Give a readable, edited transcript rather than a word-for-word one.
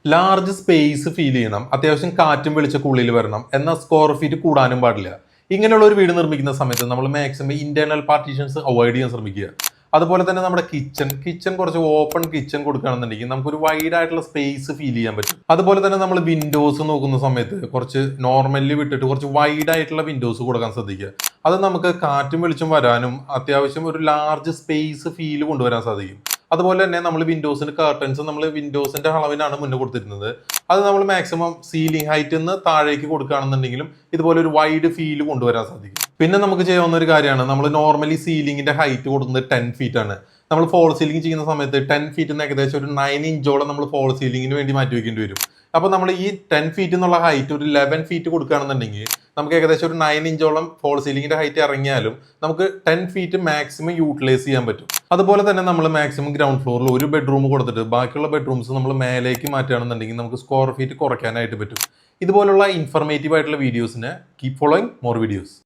Large space feel ചെയ്യണം, അത്യാവശ്യം കാറ്റും വെളിച്ചൊക്കെ ഉള്ളിൽ വരണം, എന്നാൽ സ്ക്വയർ ഫീറ്റ് കൂടാനും പാടില്ല. ഇങ്ങനെയുള്ള ഒരു വീട് നിർമ്മിക്കുന്ന സമയത്ത് നമ്മൾ മാക്സിമം ഇന്റേണൽ പാർട്ടീഷൻസ് അവോയ്ഡ് ചെയ്യാൻ ശ്രമിക്കുക. അതുപോലെ തന്നെ നമ്മുടെ കിച്ചൺ കുറച്ച് ഓപ്പൺ കിച്ചൺ കൊടുക്കുകയാണെന്നുണ്ടെങ്കിൽ നമുക്കൊരു വൈഡ് ആയിട്ടുള്ള സ്പേസ് ഫീൽ ചെയ്യാൻ പറ്റും. അതുപോലെ തന്നെ നമ്മൾ വിൻഡോസ് നോക്കുന്ന സമയത്ത് കുറച്ച് നോർമലി വിട്ടിട്ട് കുറച്ച് വൈഡ് ആയിട്ടുള്ള വിൻഡോസ് കൊടുക്കാൻ ശ്രദ്ധിക്കുക. അത് നമുക്ക് കാറ്റും വെളിച്ചം വരാനും അത്യാവശ്യം ഒരു ലാർജ് സ്പേസ് ഫീൽ കൊണ്ടുവരാൻ സാധിക്കും. അതുപോലെ തന്നെ നമ്മൾ വിൻഡോസിന്റെ കർട്ടൻസ് നമ്മൾ വിൻഡോസിന്റെ അളവിനാണ് മുന്നേ കൊടുത്തിരുന്നത്. അത് നമ്മൾ മാക്സിമം സീലിംഗ് ഹൈറ്റ് നിന്ന് താഴേക്ക് കൊടുക്കുകയാണെന്നുണ്ടെങ്കിലും ഇതുപോലെ ഒരു വൈഡ് ഫീൽ കൊണ്ടുവരാൻ സാധിക്കും. പിന്നെ നമുക്ക് ചെയ്യാവുന്ന ഒരു കാര്യമാണ്, നമ്മൾ നോർമലി സീലിംഗിന്റെ ഹൈറ്റ് കൊടുക്കുന്നത് 10 ഫീറ്റ് ആണ്. നമ്മൾ ഫോൾ സീലിംഗ് ചെയ്യുന്ന സമയത്ത് 10 ഫീറ്റ് നിന്ന് ഏകദേശം ഒരു 9 ഇഞ്ചോളം നമ്മൾ ഫോൾ സീലിംഗിന് വേണ്ടി മാറ്റി വെക്കേണ്ടി വരും. അപ്പോൾ നമ്മൾ ഈ 10 ഫീറ്റ് എന്നുള്ള ഹൈറ്റ് ഒരു 11 ഫീറ്റ് കൊടുക്കുകയാണെന്നുണ്ടെങ്കിൽ നമുക്ക് ഏകദേശം ഒരു 9 ഇഞ്ചോളം ഫോൾ സീലിംഗിന്റെ ഹൈറ്റ് ഇറങ്ങിയാലും നമുക്ക് 10 ഫീറ്റ് മാക്സിമം യൂട്ടിലൈസ് ചെയ്യാൻ പറ്റും. അതുപോലെ തന്നെ നമ്മൾ മാക്സിമം ഗ്രൗണ്ട് ഫ്ലോറിൽ ഒരു ബെഡ്റൂം കൊടുത്തിട്ട് ബാക്കിയുള്ള ബെഡ്റൂംസ് നമ്മൾ മേലേക്ക് മാറ്റുകയാണെന്നുണ്ടെങ്കിൽ നമുക്ക് സ്ക്വയർ ഫീറ്റ് കുറയ്ക്കാനായിട്ട് പറ്റും. ഇതുപോലുള്ള ഇൻഫർമേറ്റീവ് ആയിട്ടുള്ള വീഡിയോസിന് കീപ് ഫോളോയിങ് മോർ വീഡിയോസ്.